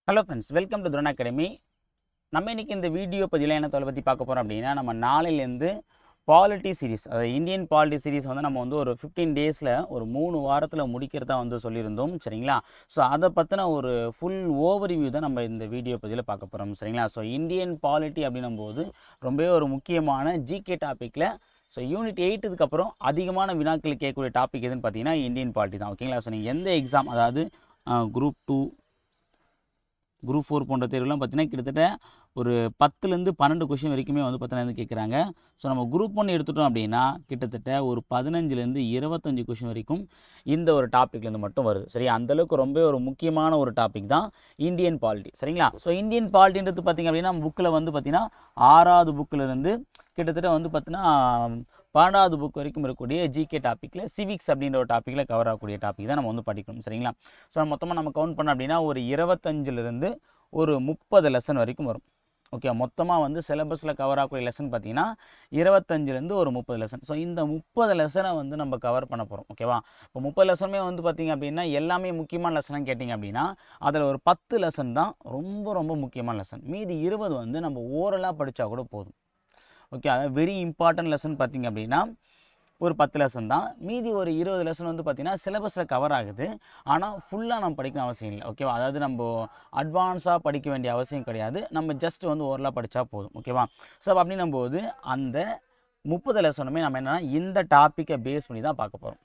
Hello friends, welcome to drone academy. நம்ம இன்றைக்கி இந்த வீடியோ பதிவில் என்ன தொலை பற்றி பார்க்க போகிறோம் அப்படின்னா, நம்ம நாளையிலேருந்து பாலிட்டி சீரிஸ், அதாவது இந்தியன் பாலிட்டி சீரிஸ் வந்து நம்ம வந்து ஒரு 15 டேஸில் ஒரு 3 வாரத்தில் முடிக்கிறதா வந்து சொல்லியிருந்தோம். சரிங்களா? ஸோ அதை பற்றின ஒரு ஃபுல் ஓவர்வியூ தான் நம்ம இந்த வீடியோ பதிவில் பார்க்க போகிறோம். சரிங்களா? ஸோ இந்தியன் பாலிட்டி அப்படின்னும் போது ரொம்பவே ஒரு முக்கியமான ஜிகே டாப்பிக்கில் ஸோ யூனிட் 8க்கு அப்புறம் அதிகமான வினாக்கள் கேட்கக்கூடிய டாபிக் எதுன்னு பார்த்தீங்கன்னா இந்தியன் பாலிட்டி தான். ஓகேங்களா? ஸோ நீங்கள் எந்த எக்ஸாம், அதாவது குரூப் 2, குரூப் 4 போன்ற தேர்வுலாம் பார்த்தீங்கன்னா கிட்டத்தட்ட ஒரு 10லேருந்து 12 கொஷின் வரைக்குமே வந்து பார்த்தீங்கன்னா கேட்குறாங்க. ஸோ நம்ம குரூப் 1 எடுத்துட்டோம் அப்படின்னா கிட்டத்தட்ட ஒரு 15லேருந்து 25 கொஷின் வரைக்கும் இந்த ஒரு டாப்பிக்லேருந்து மட்டும் வருது. சரி, அந்தளவுக்கு ரொம்ப ஒரு முக்கியமான ஒரு டாபிக் தான் இந்தியன் பாலிட்டி. சரிங்களா? ஸோ இந்தியன் பாலிட்டின்றது பார்த்திங்க அப்படின்னா புக்கில் வந்து பார்த்திங்கன்னா 6வது புக்கிலேருந்து கிட்டத்தட்ட வந்து பார்த்தீங்கன்னா 12வது புக் வரைக்கும் இருக்கக்கூடிய ஜிகே டாப்பிக்கில் சிவிக்ஸ் அப்படின்ற ஒரு டாப்பிக்கில் கவர் ஆகக்கூடிய டாபிக் தான் நம்ம வந்து படிக்கணும். சரிங்களா? ஸோ மொத்தமாக நம்ம கவுண்ட் பண்ணோம் அப்படின்னா ஒரு 25லேருந்து ஒரு 30 லெசன் வரைக்கும் வரும். ஓகே, மொத்தமாக வந்து சிலபஸில் கவர் ஆகக்கூடிய லெசன் பார்த்தீங்கன்னா 25லேருந்து ஒரு 30 லெசன். ஸோ இந்த 30 லெசனை வந்து நம்ம கவர் பண்ண போகிறோம். ஓகேவா? இப்போ 30 லெசனுமே வந்து பார்த்திங்க அப்படின்னா எல்லாமே முக்கியமான லெசனாக கேட்டிங்க அப்படின்னா அதில் ஒரு 10 லெசன் தான் ரொம்ப ரொம்ப முக்கியமான லெசன். மீதி 20 வந்து நம்ம ஓரலாக படித்தா கூட போதும். ஓகே, அதாவது வெரி இம்பார்ட்டன்ட் லெசன் பார்த்திங்க அப்படின்னா ஒரு 10 லெசன் தான். மீதி ஒரு 20 லெசன் வந்து பார்த்திங்கன்னா சிலபஸில் கவர் ஆகுது. ஆனால் ஃபுல்லாக நம்ம படிக்கணும் அவசியம் இல்லை. ஓகேவா? அதாவது நம்ம அட்வான்ஸாக படிக்க வேண்டிய அவசியம் கிடையாது. நம்ம ஜஸ்ட் வந்து ஓரலாக படித்தா போதும். ஓகேவா? ஸோ அப்படின்னும் போது அந்த 30 லெசனுமே நம்ம என்னென்னா இந்த டாப்பிக்கை பேஸ் பண்ணி தான் பார்க்க போகிறோம்.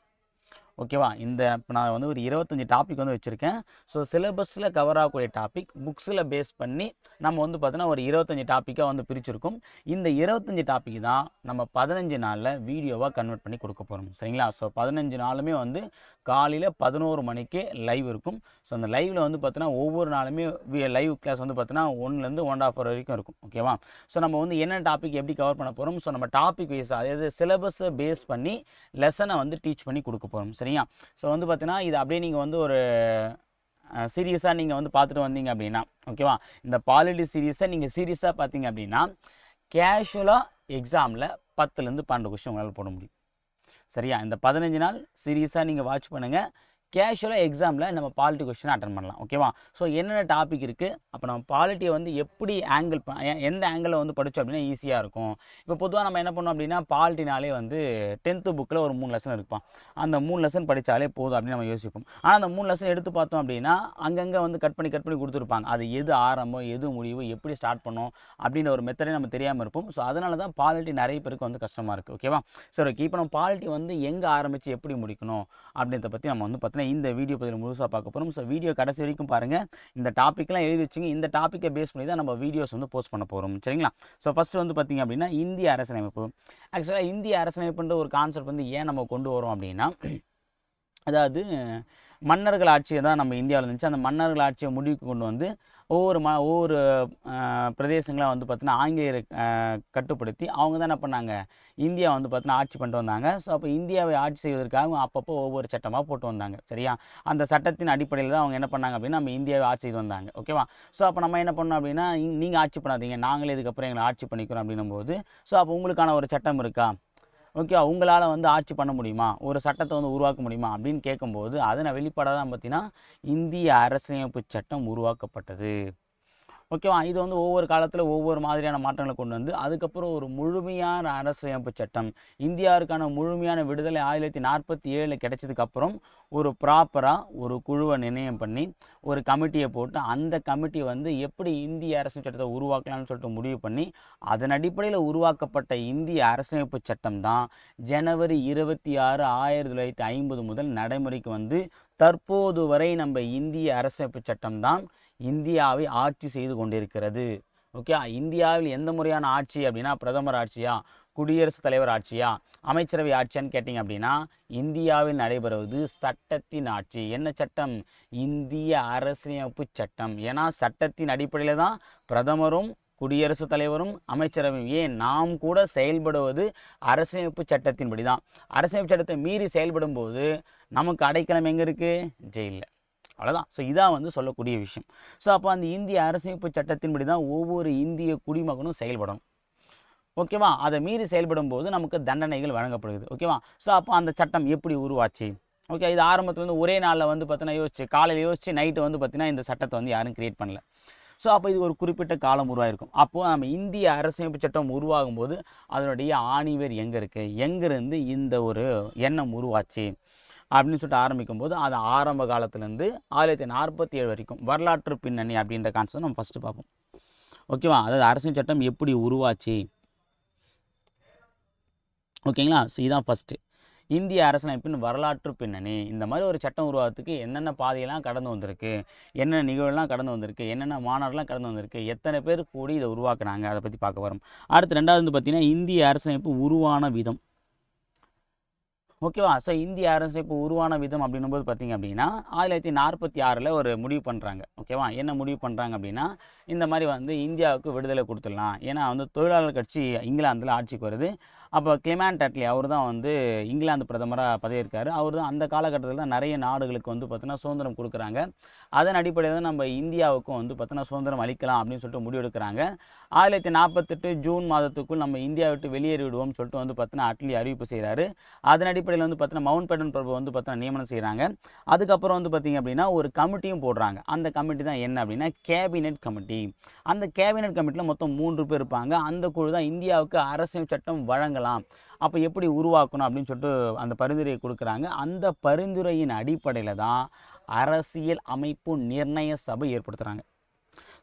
ஓகேவா? இப்போ நான் வந்து ஒரு 25 டாபிக் வந்து வச்சுருக்கேன். ஸோ சிலபஸில் கவர் ஆகக்கூடிய டாபிக் புக்ஸில் பேஸ் பண்ணி நம்ம வந்து பார்த்தோன்னா ஒரு 25 டாப்பிக்காக வந்து பிரிச்சிருக்கோம். இந்த 25 டாபிக் தான் நம்ம 15 நாளில் வீடியோவாக கன்வெர்ட் பண்ணி கொடுக்க போகிறோம். சரிங்களா? ஸோ 15 நாளுமே வந்து காலையில் 11 மணிக்கு லைவ் இருக்கும். ஸோ அந்த லைவில் வந்து பார்த்தோன்னா ஒவ்வொரு நாளுமே லைவ் கிளாஸ் வந்து பார்த்தோன்னா 1லேருந்து 1.5 hour வரைக்கும் இருக்கும். ஓகேவா? ஸோ நம்ம வந்து என்ன டாபிக் எப்படி கவர் பண்ண போகிறோம், ஸோ நம்ம டாபிக் வைஸ், அதாவது சிலபஸை பேஸ் பண்ணி லெசனை வந்து டீச் பண்ணி கொடுக்க போகிறோம். சரியா? ஸோ வந்து பார்த்தீங்கன்னா இது அப்படியே நீங்கள் வந்து ஒரு சீரியஸாக நீங்கள் வந்து பார்த்துட்டு வந்தீங்க அப்படின்னா, ஓகேவா, இந்த பாலிட்டி சீரியஸை நீங்கள் சீரியஸாக பார்த்தீங்க அப்படின்னா கேஷுவலாக எக்ஸாமில் 10லேருந்து 12 கொஸ்டின் உங்களால் போட முடியும். சரியா? இந்த 15 நாள் சீரியஸாக நீங்கள் வாட்ச் பண்ணுங்கள். கேஷுவலாக எக்ஸாமில் நம்ம பாலிட்டி கொஸ்டின் அட்டன் பண்ணலாம். ஓகேவா? ஸோ என்னென்ன டாபிக் இருக்குது, அப்போ நம்ம பாலிட்டியை வந்து எப்படி எந்த ஆங்கிளில் வந்து படித்தோம் அப்படின்னா ஈஸியாக இருக்கும். இப்போ பொதுவாக நம்ம என்ன பண்ணோம் அப்படின்னா பாலிட்டினாலே வந்து 10th புக்கில் ஒரு 3 லெசன் இருப்பான். அந்த 3 லெசன் படித்தாலே போதும் அப்படின்னு நம்ம யோசிப்போம். ஆனால் அந்த 3 லெசன் எடுத்து பார்த்தோம் அப்படின்னா அங்கங்கே வந்து கட் பண்ணி கொடுத்துருப்பாங்க. அது எது ஆரம்பம், எது முடிவு, எப்படி ஸ்டார்ட் பண்ணோம் அப்படின்ற ஒரு மெத்தடே நம்ம தெரியாமல் இருப்போம். ஸோ அதனால தான் பாலிட்டி நிறைய பேருக்கு வந்து கஷ்டமாக இருக்குது. ஓகேவா? சரி, ஓகே. இப்போ நம்ம பாலிட்டி வந்து எங்கே ஆரம்பித்து எப்படி முடிக்கணும் அப்படின்றத பற்றி நம்ம வந்து பார்த்தீங்கன்னா இந்த வீடியோ பதில் முழுசாக பார்க்க போகிறோம். ஸோ வீடியோ கடைசி வரைக்கும் பாருங்கள். இந்த டாப்பிக்லாம் எழுதி வச்சுங்க. இந்த டாப்பிக்கை பேஸ் பண்ணி தான் நம்ம வீடியோஸ் வந்து போஸ்ட் பண்ண போகிறோம். சரிங்களா? ஸோ ஃபஸ்ட்டு வந்து பார்த்திங்க அப்படின்னா இந்திய அரசியலமைப்பு. ஆக்சுவலாக இந்திய அரசியலமைப்புன்ற ஒரு கான்செப்ட் வந்து ஏன் நம்ம கொண்டு வரோம் அப்படின்னா, அதாவது மன்னர்கள் ஆட்சியை தான் நம்ம இந்தியாவில் இருந்துச்சு. அந்த மன்னர்கள் ஆட்சியை முடிவுக்கு கொண்டு வந்து ஒவ்வொரு பிரதேசங்களாக வந்து பார்த்தீங்கன்னா ஆங்கிலேயரை கட்டுப்படுத்தி அவங்க தான் என்ன பண்ணாங்க, இந்தியா வந்து பார்த்தீங்கன்னா ஆட்சி பண்ணிட்டு வந்தாங்க. ஸோ அப்போ இந்தியாவை ஆட்சி செய்வதற்காக அப்பப்போ ஒவ்வொரு சட்டமாக போட்டு வந்தாங்க. சரியா? அந்த சட்டத்தின் அடிப்படையில் தான் அவங்க என்ன பண்ணாங்க அப்படின்னா நம்ம இந்தியாவை ஆட்சி செய்து வந்தாங்க. ஓகேவா? ஸோ அப்போ நம்ம என்ன பண்ணோம் அப்படின்னா நீங்கள் ஆட்சி பண்ணாதீங்க, நாங்களே இதுக்கப்புறம் எங்களை ஆட்சி பண்ணிக்கிறோம் அப்படின்னும் போது, ஸோ அப்போ உங்களுக்கான ஒரு சட்டம் இருக்கா, ஓகேவா, உங்களால் வந்து ஆட்சி பண்ண முடியுமா, ஒரு சட்டத்தை வந்து உருவாக்க முடியுமா அப்படின்னு கேட்கும்போது அதனை வெளிப்பாடாக தான் பார்த்தீங்கன்னா இந்திய அரசியலமைப்பு சட்டம் உருவாக்கப்பட்டது. ஓகேவா? இது வந்து ஒவ்வொரு காலத்தில் ஒவ்வொரு மாதிரியான மாற்றங்களை கொண்டு வந்து அதுக்கப்புறம் ஒரு முழுமையான அரசியலமைப்பு சட்டம், இந்தியாவுக்கான முழுமையான விடுதலை 1947 கிடைச்சதுக்கப்புறம் ஒரு ப்ராப்பராக ஒரு குழுவை நிர்ணயம் பண்ணி ஒரு கமிட்டியை போட்டு அந்த கமிட்டி வந்து எப்படி இந்திய அரசியல் சட்டத்தை உருவாக்கலாம்னு சொல்லிட்டு முடிவு பண்ணி அதன் அடிப்படையில் உருவாக்கப்பட்ட இந்திய அரசியலமைப்பு சட்டம் தான் ஜனவரி 26, 1950 முதல் நடைமுறைக்கு வந்து தற்போது வரை நம்ம இந்திய அரசியலமைப்பு சட்டம் தான் இந்தியாவை ஆட்சி செய்து கொண்டிருக்கிறது. ஓகே, இந்தியாவில் எந்த முறையான ஆட்சி அப்படின்னா பிரதமர் ஆட்சியா, குடியரசுத் தலைவர் ஆட்சியா, அமைச்சரவை ஆட்சியான்னு கேட்டிங்க அப்படின்னா இந்தியாவில் நடைபெறுவது சட்டத்தின் ஆட்சி. என்ன சட்டம்? இந்திய அரசியலமைப்பு சட்டம். ஏன்னா சட்டத்தின் அடிப்படையில் தான் பிரதமரும் குடியரசுத் தலைவரும் அமைச்சரவையும், ஏன் நாம் கூட செயல்படுவது அரசியலமைப்பு சட்டத்தின்படி தான். அரசியலமைப்பு சட்டத்தை மீறி செயல்படும் போது நமக்கு அடைக்கலம் எங்கே இருக்குது? ஜெயிலில். அவ்வளோதான். ஸோ இதான் வந்து சொல்லக்கூடிய விஷயம். ஸோ அப்போ அந்த இந்திய அரசியலமைப்பு சட்டத்தின்படி தான் ஒவ்வொரு இந்திய குடிமகனும் செயல்படணும். ஓகேவா? அதை மீறி செயல்படும் போது நமக்கு தண்டனைகள் வழங்கப்படுகிறது. ஓகேவா? ஸோ அப்போ அந்த சட்டம் எப்படி உருவாச்சு? ஓகே, இது ஆரம்பத்தில் வந்து ஒரே நாளில் வந்து பார்த்தீங்கன்னா காலையில் யோசிச்சு நைட்டு வந்து பார்த்தீங்கன்னா இந்த சட்டத்தை வந்து யாரும் கிரியேட் பண்ணல. ஸோ அப்போ இது ஒரு குறிப்பிட்ட காலம் உருவாயிருக்கும். அப்போது நம்ம இந்திய அரசியமைப்பு சட்டம் உருவாகும் போது அதனுடைய ஆணிவேர் எங்கே இருக்குது, எங்கேருந்து இந்த ஒரு எண்ணம் உருவாச்சு அப்படின்னு சொல்லிட்டு ஆரம்பிக்கும் போது அது ஆரம்ப காலத்துலேருந்து 1947 வரைக்கும் வரலாற்று பின்னணி அப்படின்ற கான்செப்ட் நம்ம ஃபஸ்ட்டு பார்ப்போம். ஓகேவா, அதாவது அரசியல் சட்டம் எப்படி உருவாச்சு, ஓகேங்களா. ஸோ இதுதான் ஃபஸ்ட்டு இந்திய அரசியலமைப்பின் வரலாற்று பின்னணி. இந்த மாதிரி ஒரு சட்டம் உருவாகிறதுக்கு என்னென்ன பாதையெல்லாம் கடந்து வந்திருக்கு, என்னென்ன நிகழ்வுலாம் கடந்து வந்திருக்கு, என்னென்ன மாநாடுலாம் கடந்து வந்திருக்கு, எத்தனை பேர் கூடி இதை உருவாக்குனாங்க, அதை பற்றி பார்க்க வரோம். அடுத்து ரெண்டாவது வந்து பார்த்திங்கன்னா இந்திய அரசியலமைப்பு உருவான விதம். ஓகேவா, ஸோ இந்திய அரசியலமைப்பு உருவான விதம் அப்படின்னும்போது பார்த்திங்க அப்படின்னா 1946 ஒரு முடிவு பண்ணுறாங்க. ஓகேவா, என்ன முடிவு பண்ணுறாங்க அப்படின்னா இந்த மாதிரி வந்து இந்தியாவுக்கு விடுதலை கொடுத்துடலாம். ஏன்னா வந்து தொழிலாளர் கட்சி இங்கிலாந்தில் ஆட்சிக்கு வருது. அப்போ கிளெமெண்ட் அட்லி அவர் தான் வந்து இங்கிலாந்து பிரதமராக பதவியேற்கார். அவர் தான் அந்த காலகட்டத்தில் தான் நிறைய நாடுகளுக்கு வந்து பார்த்தீங்கன்னா சுதந்திரம் கொடுக்குறாங்க. அதன் அடிப்படையில் தான் நம்ம இந்தியாவுக்கும் வந்து பார்த்தீங்கன்னா சுதந்திரம் அளிக்கலாம் அப்படின்னு சொல்லிட்டு முடிவெடுக்கிறாங்க. 1948 ஜூன் மாதத்துக்குள் நம்ம இந்தியாவை விட்டு வெளியேறி விடுவோம்னு சொல்லிட்டு வந்து பார்த்தீங்கன்னா அட்லி அறிவிப்பு செய்கிறாரு. அதன் அடிப்படையில் வந்து பார்த்தீங்கன்னா மவுண்ட் பேட்டன் பிரபு வந்து பார்த்தீங்கன்னா நியமனம் செய்கிறாங்க. அதுக்கப்புறம் வந்து பார்த்திங்க அப்படின்னா ஒரு கமிட்டியும் போடுறாங்க. அந்த கமிட்டி தான் என்ன அப்படின்னா கேபினெட் கமிட்டி. அந்த கேபினெட் கமிட்டியில் மொத்தம் 3 பேர் இருப்பாங்க. அந்த குழு தான் இந்தியாவுக்கு அரசியல் சட்டம் வழங்கலாம், அப்போ எப்படி உருவாக்கணும் அப்படின்னு சொல்லிட்டு அந்த பரிந்துரையை கொடுக்குறாங்க. அந்த பரிந்துரையின் அடிப்படையில் தான் அரசியல் அமைப்பு நிர்ணய சபை ஏற்படுத்துகிறாங்க.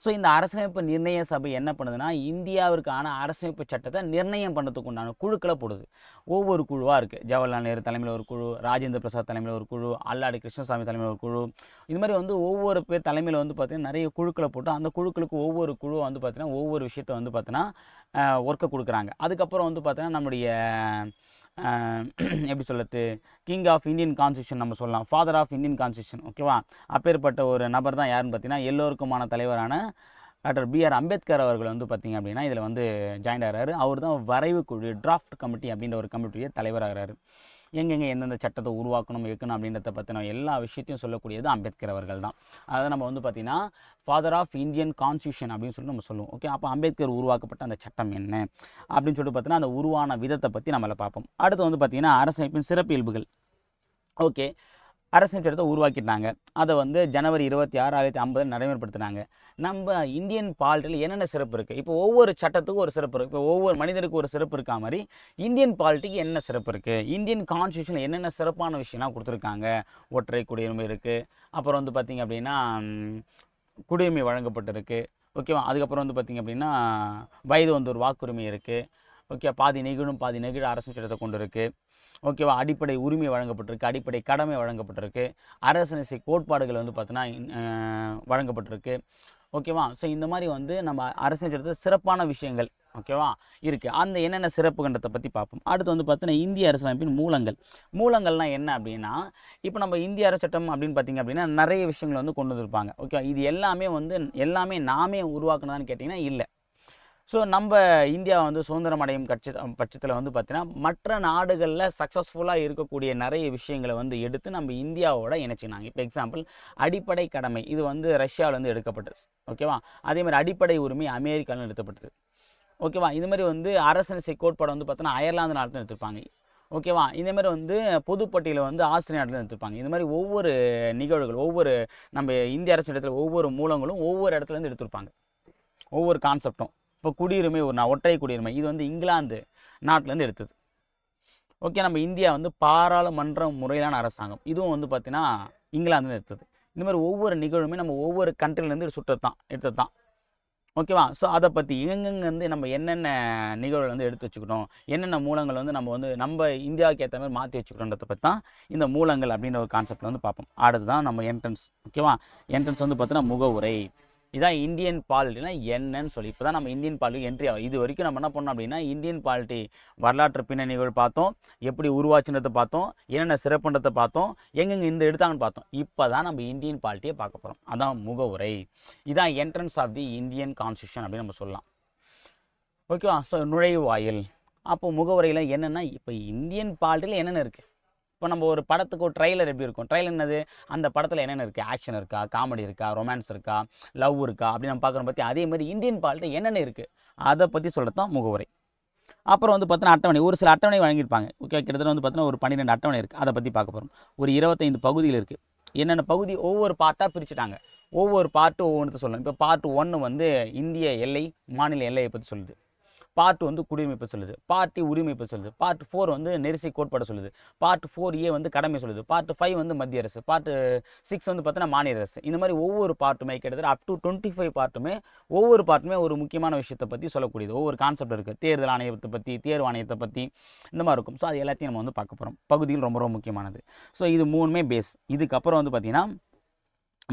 ஸோ இந்த அரசியலமைப்பு நிர்ணய சபை என்ன பண்ணுதுன்னா இந்தியாவிற்கான அரசியலமைப்பு சட்டத்தை நிர்ணயம் பண்ணுறதுக்கு உண்டான குழுக்களை போடுது. ஒவ்வொரு குழுவாக இருக்குது. ஜவஹர்லால் நேரு தலைமையில் ஒரு குழு, ராஜேந்திர பிரசாத் தலைமையில் ஒரு குழு, அல்லாடி கிருஷ்ணசாமி தலைமையில் ஒரு குழு. இது மாதிரி வந்து ஒவ்வொரு பேர் தலைமையில் வந்து பார்த்திங்கன்னா நிறைய குழுக்களை போட்டு அந்த குழுக்களுக்கு ஒவ்வொரு குழு வந்து பார்த்திங்கன்னா ஒவ்வொரு விஷயத்தை வந்து பார்த்திங்கன்னா ஒர்க்கை கொடுக்குறாங்க. அதுக்கப்புறம் வந்து பார்த்திங்கன்னா நம்முடைய எப்படி சொல்கிறது, கிங் ஆஃப் இந்தியன் கான்ஸ்டியூஷன் நம்ம சொல்லலாம், ஃபாதர் ஆஃப் இந்தியன் கான்ஸ்டியூஷன். ஓகேவா, அப்பேற்பட்ட ஒரு நபர் தான் யாருன்னு பார்த்தீங்கன்னா எல்லோருக்குமான தலைவரான டாக்டர் B.R. அம்பேத்கர் அவர்கள் வந்து பார்த்திங்க அப்படின்னா இதில் வந்து ஜாயின் ஆகிறாரு. அவர் தான் வரைவு குழு டிராஃப்ட் கமிட்டி அப்படின்ற ஒரு கமிட்டியை தலைவராகிறாரு. எங்கெங்கே எந்தெந்த சட்டத்தை உருவாக்கணும் வைக்கணும் அப்படின்றத பற்றின எல்லா விஷயத்தையும் சொல்லக்கூடியது அம்பேத்கர் அவர்கள் தான். அதை நம்ம வந்து பார்த்திங்கன்னா ஃபாதர் ஆஃப் இந்தியன் கான்ஸ்டியூஷன் அப்படின்னு சொல்லிட்டு நம்ம சொல்லுவோம். ஓகே, அப்போ அம்பேத்கர் உருவாக்கப்பட்ட அந்த சட்டம் என்ன அப்படின்னு சொல்லிட்டு பார்த்தீங்கன்னா அந்த உருவான விதத்தை பற்றி நம்மளை பார்ப்போம். அடுத்து வந்து பார்த்திங்கன்னா அரசியலமைப்பின் சிறப்பியல்புகள். ஓகே, அரசியல் சட்டத்தை உருவாக்கிட்டாங்க. அதை வந்து ஜனவரி 26, 1950 நடைமுறைப்படுத்தினாங்க. நம்ம இந்தியன் பாலிட்டியில் என்னென்ன சிறப்பு இருக்குது, இப்போ ஒவ்வொரு சட்டத்துக்கும் ஒரு சிறப்பு இருக்குது. இப்போ ஒவ்வொரு மனிதனுக்கும் ஒரு சிறப்பு இருக்கா மாதிரி இந்தியன் பாலிட்டிக்கு என்ன சிறப்பு இருக்குது, இந்தியன் கான்ஸ்டியூஷனில் என்னென்ன சிறப்பான விஷயம்லாம் கொடுத்துருக்காங்க. ஒற்றை குடியுரிமை இருக்குது, அப்புறம் வந்து பார்த்திங்க அப்படின்னா குடியுரிமை வழங்கப்பட்டிருக்கு. ஓகேவா, அதுக்கப்புறம் வந்து பார்த்திங்க அப்படின்னா வயது வந்து ஒரு வாக்குரிமை இருக்குது. ஓகே, பாதி நெகிழும் பாதி நெகிழ அரசியல் சட்டத்தை கொண்டு இருக்குது. ஓகேவா, அடிப்படை உரிமை வழங்கப்பட்டிருக்கு, அடிப்படை கடமை வழங்கப்பட்டிருக்கு, அரசியல் கோட்பாடுகள் வந்து பார்த்தீங்கன்னா வழங்கப்பட்டிருக்கு. ஓகேவா, ஸோ இந்த மாதிரி வந்து நம்ம அரசியல் சட்டத்தில் சிறப்பான விஷயங்கள் ஓகேவா இருக்குது. அந்த என்னென்ன சிறப்புகன்றதை பற்றி பார்ப்போம். அடுத்து வந்து பார்த்தீங்கன்னா இந்திய அரசியலமைப்பின் மூலங்கள்னால் என்ன அப்படின்னா இப்போ நம்ம இந்திய அரசு சட்டம் அப்படின்னு பார்த்திங்க அப்படின்னா நிறைய விஷயங்கள் வந்து கொண்டு வந்திருப்பாங்க. ஓகே, இது எல்லாமே நாமே உருவாக்குனதான்னு கேட்டிங்கன்னா இல்லை. ஸோ நம்ம இந்தியா வந்து சுதந்திரம் அடையும் பட்சத்தில் வந்து பார்த்திங்கன்னா மற்ற நாடுகளில் சக்ஸஸ்ஃபுல்லாக இருக்கக்கூடிய நிறைய விஷயங்களை வந்து எடுத்து நம்ம இந்தியாவோட இணைச்சினாங்க. இப்போ எக்ஸாம்பிள் அடிப்படை கடமை, இது வந்து ரஷ்யாவிலேருந்து எடுக்கப்பட்டது. ஓகேவா, அதேமாதிரி அடிப்படை உரிமை அமெரிக்காவிலும் எடுக்கப்பட்டது. ஓகேவா, இதுமாதிரி வந்து அரசியல் கோட்பாடு வந்து பார்த்தோன்னா அயர்லாந்து நாட்டில் எடுத்துருப்பாங்க. ஓகேவா, இந்தமாதிரி வந்து பொதுப்பட்டியலை வந்து ஆஸ்திரேலியா நாட்டில் எடுத்துருப்பாங்க. இந்த மாதிரி ஒவ்வொரு நிகழ்வுகள் ஒவ்வொரு நம்ம இந்திய அரசு இடத்துல ஒவ்வொரு மூலங்களும் ஒவ்வொரு இடத்துலேருந்து எடுத்துருப்பாங்க. ஒவ்வொரு கான்செப்டும் இப்போ குடியுரிமை ஒற்றை குடியுரிமை இது வந்து இங்கிலாந்து நாட்டிலேருந்து எடுத்தது. ஓகே, நம்ம இந்தியா வந்து பாராளுமன்ற முறையிலான அரசாங்கம், இதுவும் வந்து பார்த்திங்கன்னா இங்கிலாந்துலேருந்து எடுத்தது. இந்த மாதிரி ஒவ்வொரு நிகழ்வுமே நம்ம ஒவ்வொரு கண்ட்ரிலேருந்து எடுத்தது தான். ஓகேவா, ஸோ அதை பற்றி எங்கெங்கே வந்து நம்ம என்னென்ன நிகழ்வுகள் வந்து எடுத்து வச்சுக்கணும், என்னென்ன மூலங்கள் வந்து நம்ம இந்தியாவுக்கு ஏற்ற மாதிரி மாற்றி வச்சுக்கணுன்றதை பற்றி தான் இந்த மூலங்கள் அப்படின்ற ஒரு கான்செப்டில் வந்து பார்ப்போம். அடுத்து தான் நம்ம என்ட்ரன்ஸ். ஓகேவா, என்ட்ரன்ஸ் வந்து பார்த்தீங்கன்னா முகவுரை. இதான் இந்தியன் பாலிட்டினா என்னன்னு சொல்லி இப்போ தான் நம்ம இந்தியன் பாலிட்டி என்ட்ரி ஆகும். இது வரைக்கும் நம்ம என்ன பண்ணோம் அப்படின்னா இந்தியன் பாலிட்டி வரலாற்று பின்னணிகள் பார்த்தோம், எப்படி உருவாச்சுன்றதை பார்த்தோம், என்னென்ன சிறப்புன்றதை பார்த்தோம், எங்கெங்கே இந்த எடுத்தாங்கன்னு பார்த்தோம். இப்போ தான் நம்ம இந்தியன் பாலிட்டியை பார்க்க போகிறோம். அதான் முகவுரை. இதான் entrance of the Indian constitution அப்படின்னு நம்ம சொல்லலாம். ஓகேவா, ஸோ நுழைவாயில். அப்போ முகவுரையில் என்னென்னா இப்போ இந்தியன் பாலிட்டியில் என்னென்ன இருக்குது, இப்போ நம்ம ஒரு படத்துக்கு ஒரு ட்ரைலர் எப்படி இருக்கும், ட்ரைலர் என்னது, அந்த படத்தில் என்னென்ன இருக்குது, ஆக்ஷன் இருக்கா, காமெடி இருக்கா, ரொமான்ஸ் இருக்கா, லவ் இருக்கா அப்படி நம்ம பார்க்குறோம். பற்றி அதே மாதிரி இந்தியன் பாலிட்டி என்னென்ன இருக்குது அதை பற்றி சொல்கிறது தான் முகவுரை. அப்புறம் வந்து பார்த்தீங்கன்னா அட்டவணை, ஒரு சில அட்டவணை வழங்கியிருப்பாங்க. ஓகே, கிட்டத்தட்ட வந்து பார்த்தீங்கன்னா ஒரு 12 அட்டவணை இருக்குது. அதை பற்றி பார்க்க போகிறோம். ஒரு 25 பகுதிகள் இருக்குது. என்னென்ன பகுதி ஒவ்வொரு பார்ட்டாக பிரிச்சுட்டாங்க. ஒவ்வொரு பார்ட்டும் ஒவ்வொன்றுத்த சொல்லணும். இப்போ பார்ட் 1 வந்து இந்திய எல்லை, மாநில எல்லையை பற்றி சொல்லுது. பார்ட் வந்து குடியுரிமை பற்றி சொல்லுது. பார்ட் உரிமை பற்றி சொல்லுது. பார்ட் 4 வந்து நெரிசை கோட்பாடு சொல்லுது. பார்ட் 4A வந்து கடமை சொல்லுது. பார்ட் 5 வந்து மத்திய அரசு. பார்ட் 6 வந்து பார்த்தீங்கன்னா மாநில அரசு. இந்த மாதிரி ஒவ்வொரு பார்ட்டுமே கிட்டத்தட்ட அப் டு 25 பார்ட்டுமே ஒவ்வொரு பார்ட்டுமே ஒரு முக்கியமான விஷயத்தை பற்றி சொல்லக்கூடியது. ஒவ்வொரு கான்செப்ட் இருக்குது. தேர்தல் ஆணையத்தை பற்றி, தேர்வு ஆணையத்தை பற்றி இந்த மாதிரி இருக்கும். ஸோ அது எல்லாத்தையும் நம்ம வந்து பார்க்க போகிறோம். பகுதிகள் ரொம்ப ரொம்ப முக்கியமானது. ஸோ இது 3மே பேஸ். இதுக்கப்புறம் வந்து பார்த்திங்கன்னா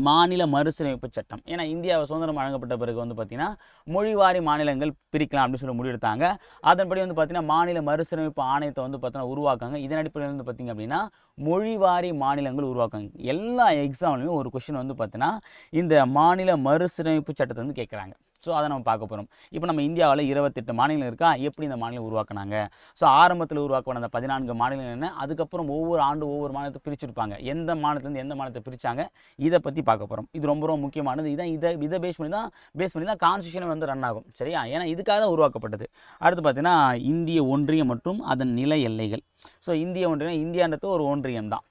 மாநில மறுசீரமைப்பு சட்டம். ஏன்னா இந்தியாவை சுதந்திரம் வழங்கப்பட்ட பிறகு வந்து பார்த்திங்கன்னா மொழிவாரி மாநிலங்கள் பிரிக்கலாம் அப்படின்னு சொல்லி முடிவெடுத்தாங்க. அதன்படி வந்து பார்த்திங்கன்னா மாநில மறுசீரமைப்பு ஆணையத்தை வந்து பார்த்தீங்கன்னா உருவாக்காங்க. இதன் அடிப்படையில் வந்து பார்த்திங்க அப்படின்னா மொழிவாரி மாநிலங்கள் உருவாக்காங்க. எல்லா எக்ஸாம்லையும் ஒரு கொஸ்டின் வந்து பார்த்தீங்கன்னா இந்த மாநில மறுசீரமைப்பு சட்டத்தை வந்து கேட்குறாங்க. ஸோ அதை நம்ம பார்க்க போகிறோம். இப்போ நம்ம இந்தியாவில் 28 மாநிலம் இருக்கா, எப்படி இந்த மாநிலம் உருவாக்குனாங்க? ஸோ ஆரம்பத்தில் உருவாக்கின அந்த 14 மாநிலம் என்ன, அதுக்கப்புறம் ஒவ்வொரு ஆண்டு ஒவ்வொரு மாநிலத்தை பிரிச்சிருப்பாங்க. எந்த மாநிலத்துலேருந்து எந்த மாநிலத்தை பிரித்தாங்க, இதை பற்றி பார்க்க போகிறோம். இது ரொம்ப ரொம்ப முக்கியமானது. இதை பேஸ் பண்ணி தான் கான்ஸ்டியூஷன் வந்து ரன் ஆகும். சரியா? ஏன்னா இதுக்காக தான் உருவாக்கப்பட்டது. அடுத்து பார்த்தீங்கன்னா இந்திய ஒன்றியம் மற்றும் அதன் நில எல்லைகள். ஸோ இந்திய ஒன்றியம், இந்தியான்றது ஒரு ஒன்றியம் தான்.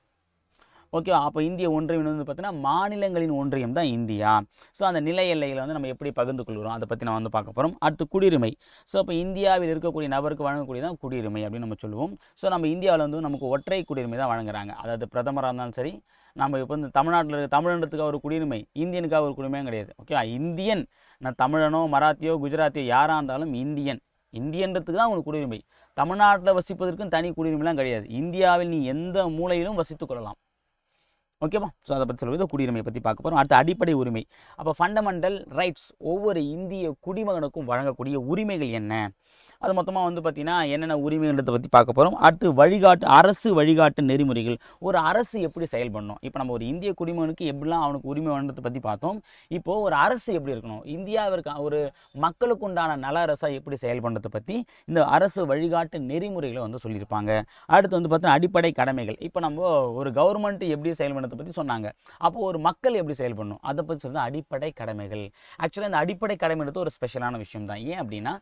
ஓகே, அப்போ இந்திய ஒன்றியம் வந்து பார்த்தீங்கன்னா மாநிலங்களின் ஒன்றியம் தான் இந்தியா. ஸோ அந்த நிலை எல்லைகளை வந்து நம்ம எப்படி பகிர்ந்து கொள்கிறோம், அதை பற்றி நான் வந்து பார்க்க போகிறோம். அடுத்து குடியுரிமை. ஸோ இப்போ இந்தியாவில் இருக்கக்கூடிய நபருக்கு வழங்கக்கூடியதான் குடியுரிமை அப்படின்னு நம்ம சொல்லுவோம். ஸோ நம்ம இந்தியாவில் வந்து நமக்கு ஒற்றை குடியுரிமை தான் வழங்குறாங்க. அதாவது பிரதமராக இருந்தாலும் சரி, நம்ம இப்போ வந்து தமிழ்நாட்டில் இருக்க தமிழன்றதுக்காக ஒரு குடியுரிமை, இந்தியனுக்காக ஒரு குடியுரிமையும் கிடையாது. ஓகே, இந்தியன், நான் தமிழனோ மராத்தியோ குஜராத்தியோ யாராக இருந்தாலும் இந்தியன்றதுக்கு தான் உங்களுக்கு குடியுரிமை. தமிழ்நாட்டில் வசிப்பதற்கும் தனி குடியுரிமைலாம் கிடையாது. இந்தியாவில் நீ எந்த மூலையிலும் வசித்து கொள்ளலாம். ஓகேவா? ஸோ அதை பற்றி சொல்லுவது குடியுரிமையை பற்றி பார்க்க போகிறோம். அடுத்து அடிப்படை உரிமை. அப்போ ஃபண்டமெண்டல் ரைட்ஸ், ஒவ்வொரு இந்திய குடிமகனுக்கும் வழங்கக்கூடிய உரிமைகள் என்ன, அது மொத்தமாக வந்து பார்த்திங்கன்னா என்னென்ன உரிமைன்றதை பற்றி பார்க்க போகிறோம். அடுத்து அரசு வழிகாட்டு நெறிமுறைகள். ஒரு அரசு எப்படி செயல்படணும், இப்போ நம்ம ஒரு இந்திய குடிமகனுக்கு எப்படிலாம் அவனுக்கு உரிமை வேணுன்றதை பற்றி பார்த்தோம். இப்போது ஒரு அரசு எப்படி இருக்கணும், இந்தியாவிற்கு ஒரு மக்களுக்கு உண்டான நல அரசாக எப்படி செயல்படுறதை பற்றி இந்த அரசு வழிகாட்டு நெறிமுறைகளை வந்து சொல்லியிருப்பாங்க. அடுத்து வந்து பார்த்தீங்கன்னா அடிப்படை கடமைகள். இப்போ நம்ம ஒரு கவர்மெண்ட் எப்படி செயல்படுறதை பற்றி சொன்னாங்க. அப்போது ஒரு மக்கள் எப்படி செயல்படணும், அதை பற்றி சொல்றது அடிப்படை கடமைகள். ஆக்சுவலாக இந்த அடிப்படை கடமைன்றது ஒரு ஸ்பெஷலான விஷயம் தான். ஏன் அப்படின்னா